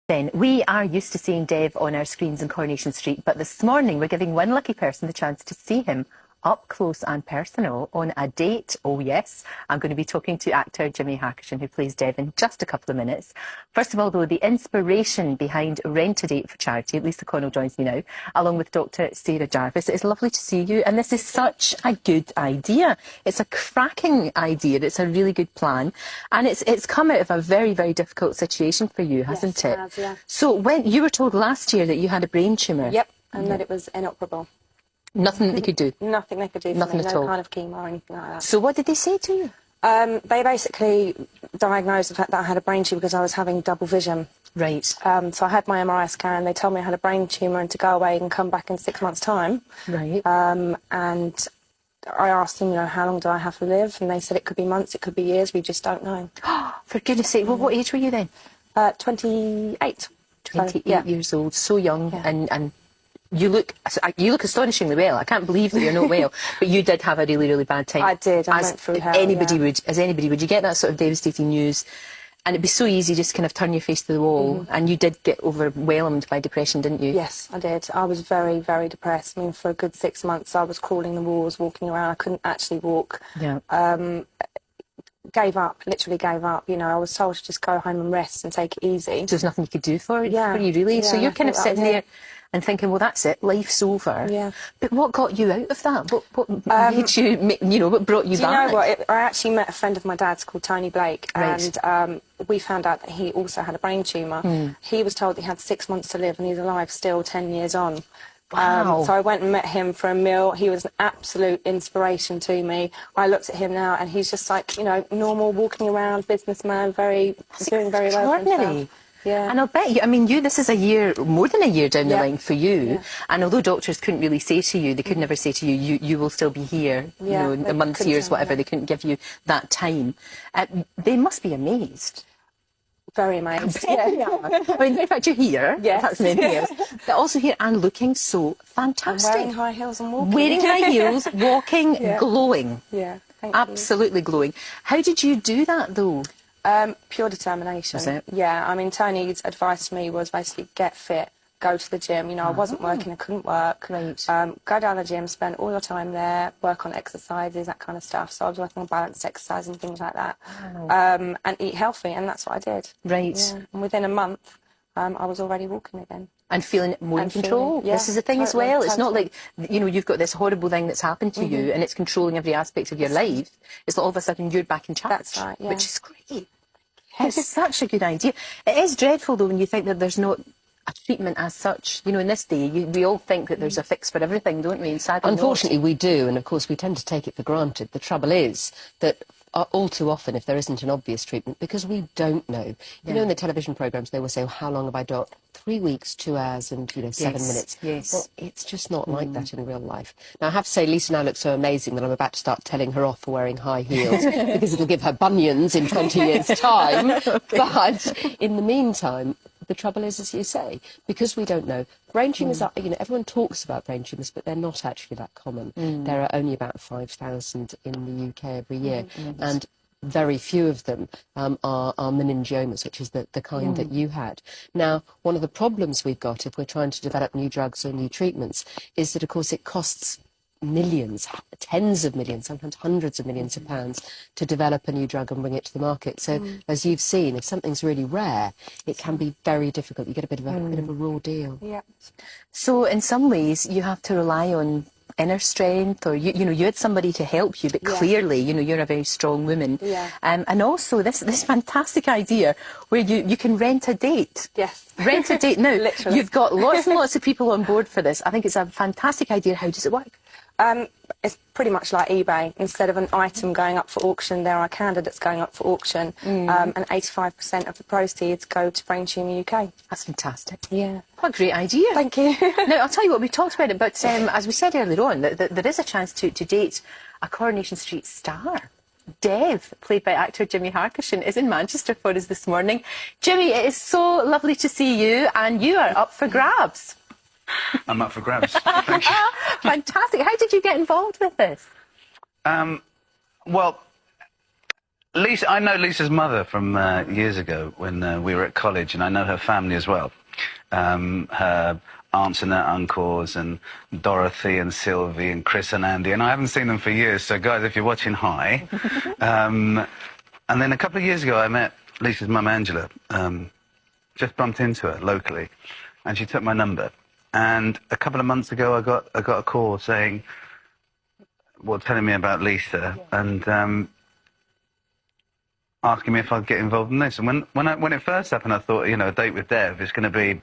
Then we are used to seeing Dev on our screens in Coronation Street, but this morning we're giving one lucky person the chance to see him up close and personal on a date. Oh yes, I'm going to be talking to actor Jimmy Harkishin, who plays Dev, in just a couple of minutes. First of all, though, the inspiration behind Rent a Date for Charity, Lisa Connell joins me now, along with Dr. Sarah Jarvis. It's lovely to see you, and this is such a good idea. It's a cracking idea. It's a really good plan, and it's come out of a very, very difficult situation for you, hasn't it? Yes, it has, yeah. So when you were told last year that you had a brain tumour. Yep, and that it was inoperable. Nothing that they could do? Nothing they could do for Nothing me, at no all. kind of chemo or anything like that. So what did they say to you? They basically diagnosed the fact that I had a brain tumour because I was having double vision. Right. So I had my MRI scan, they told me I had a brain tumour and to go away and come back in 6 months' time. Right. And I asked them, you know, how long do I have to live? And they said it could be months, it could be years, we just don't know. For goodness sake, well, what age were you then? 28. 28 years old, so young, Yeah. and you look astonishingly well. I can't believe that you're not well, but you did have a really, really bad time. I did, I as went through hell, anybody yeah. would. As anybody would, you get that sort of devastating news, and it'd be so easy just kind of turn your face to the wall, and you did get overwhelmed by depression, didn't you? Yes, I did. I was very, very depressed. I mean, for a good 6 months, I was crawling the walls, walking around. I couldn't actually walk. Yeah. Gave up, literally gave up. You know, I was told to just go home and rest and take it easy. So there's nothing you could do for you, Yeah. really. Yeah, So you're I kind of thought that sitting was there it. and thinking, well, that's it, life's over. Yeah. But what got you out of that? What made you, you know, what brought you Do back? you know what? I actually met a friend of my dad's called Tony Blake, Right. and we found out that he also had a brain tumour. He was told he had 6 months to live, and he's alive still 10 years on. Wow. So I went and met him for a meal. He was an absolute inspiration to me. I looked at him now, and he's just like, you know, normal, walking around, businessman, doing very well for Extraordinary. himself. Yeah. And I'll bet you, I mean, this is a year, more than a year down the Yeah. line for you. Yeah. And although doctors couldn't really say to you, they could never say to you, you will still be here, Yeah, you know, in they a month, couldn't years, tell me whatever, that. they couldn't give you that time. They must be amazed. Very amazed. Yeah. I mean, in fact, you're here. Yes. That's many years. But also here and looking so I'm fantastic. wearing high heels and walking. Wearing high heels, walking, Yeah. glowing. Yeah, thank you. Absolutely glowing. How did you do that, though? Pure determination. Was it? Yeah, I mean, Tony's advice to me was basically get fit, go to the gym. You know, I wasn't working, I couldn't work. Right. Go down the gym, spend all your time there, work on exercises, that kind of stuff. So I was working on balanced exercise and things like that. And eat healthy, and that's what I did. Right. Yeah. And within a month, I was already walking again. And feeling more in And control. feeling- yeah, This is the thing as totally, well. It's not totally. like, you know, you've got this horrible thing that's happened to you and it's controlling every aspect of your life. It's like all of a sudden you're back in charge. That's right, yeah. Which is great. It's such a good idea. It is dreadful, though, when you think that there's not a treatment as such. You know, in this day, we all think that there's a fix for everything, don't we? And sadly, Unfortunately, we do, and of course we tend to take it for granted. The trouble is that all too often, if there isn't an obvious treatment, because we don't know. You know, in the television programmes, they will say, oh, how long have I got? 3 weeks, 2 hours, and, you know, 7 minutes. Yes. Well, it's just not like that in real life. Now, I have to say, Lisa now looks so amazing that I'm about to start telling her off for wearing high heels, because it'll give her bunions in 20 years' time. But in the meantime, the trouble is, as you say, because we don't know, brain tumours are, you know, everyone talks about brain tumours, but they're not actually that common. There are only about 5,000 in the UK every year, and very few of them are meningiomas, which is the kind that you had. Now, one of the problems we've got if we're trying to develop new drugs or new treatments is that, of course, it costs millions, tens of millions, sometimes hundreds of millions of pounds to develop a new drug and bring it to the market. So, as you've seen, if something's really rare, it can be very difficult. You get a bit of a raw deal. Yeah. So in some ways, you have to rely on inner strength, or you know, you had somebody to help you, but Yeah. clearly, you know, you're a very strong woman. Yeah. And also this fantastic idea where you can rent a date. Yes. Rent a date. Now, Literally. you've got lots and lots of people on board for this. I think it's a fantastic idea. How does it work? It's pretty much like eBay. Instead of an item going up for auction, there are candidates going up for auction, and 85% of the proceeds go to Brain Tumour UK. That's fantastic. Yeah. What a great idea. Thank you. Now, I'll tell you what, we talked about it, but as we said earlier on, that there is a chance to date a Coronation Street star. Dev, played by actor Jimmy Harkishin, is in Manchester for us this morning. Jimmy, it is so lovely to see you, and you are up for grabs. I'm up for grabs. Thank you. Fantastic. How did you get involved with this? Well, Lisa, I know Lisa's mother from years ago when we were at college, and I know her family as well. Her aunts and her uncles, and Dorothy and Sylvie and Chris and Andy, and I haven't seen them for years, so guys, if you're watching, hi. And then a couple of years ago I met Lisa's mum, Angela. Just bumped into her locally, and she took my number. And a couple of months ago I got a call saying, well, telling me about Lisa, and asking me if I'd get involved in this. And when it first happened, I thought, you know, a date with Dev is going to be,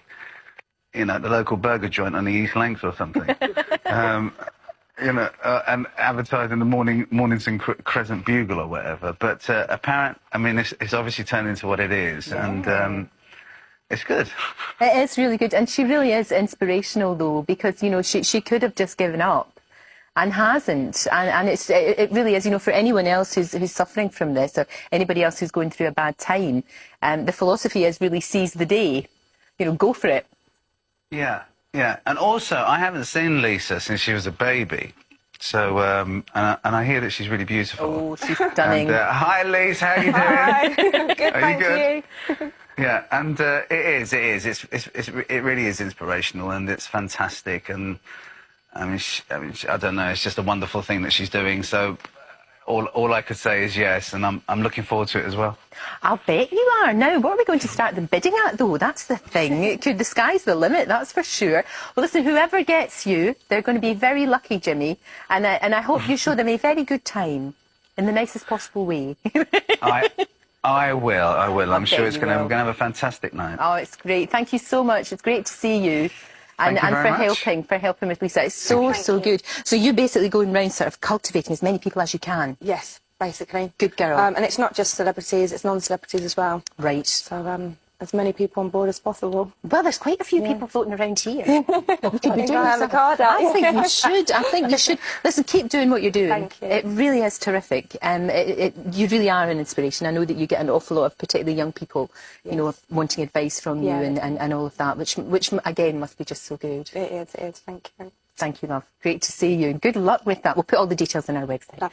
you know, the local burger joint on the East Lancs or something. You know, and advertising the Mornington Crescent Bugle or whatever. But I mean, it's obviously turned into what it is, and it's good. It is really good, and she really is inspirational, though, because, you know, she could have just given up, and hasn't, and it really is, you know, for anyone else who's suffering from this, or anybody else who's going through a bad time, the philosophy is really seize the day, you know, go for it. Yeah, yeah, and also I haven't seen Lisa since she was a baby, so and I hear that she's really beautiful. Oh, she's stunning. And, hi, Lisa, how you doing? Hi. Good, Are thank you good? you. Yeah, and it really is inspirational, and it's fantastic, and I mean, I don't know, it's just a wonderful thing that she's doing. So all I could say is yes, and I'm looking forward to it as well. I'll bet you are. Now, what are we going to start the bidding at, though? That's the thing. The sky's the limit, that's for sure. Well, listen, whoever gets you, they're going to be very lucky, Jimmy, and I hope you show them a very good time in the nicest possible way. I will. I'm sure we're going to have a fantastic night. Oh, it's great. Thank you so much. It's great to see you. And for helping with Lisa. It's so good. So you're basically going around sort of cultivating as many people as you can. Yes, basically. Good girl. And it's not just celebrities, it's non-celebrities as well. Right. So as many people on board as possible. Well, there's quite a few people floating around here. You could be doing I have a card out. I think you should. I think you should. Listen, keep doing what you're doing. Thank you. It really is terrific. You really are an inspiration. I know that you get an awful lot of particularly young people, you know, wanting advice from you and all of that, which again must be just so good. It is. Thank you. Thank you, love. Great to see you. Good luck with that. We'll put all the details on our website.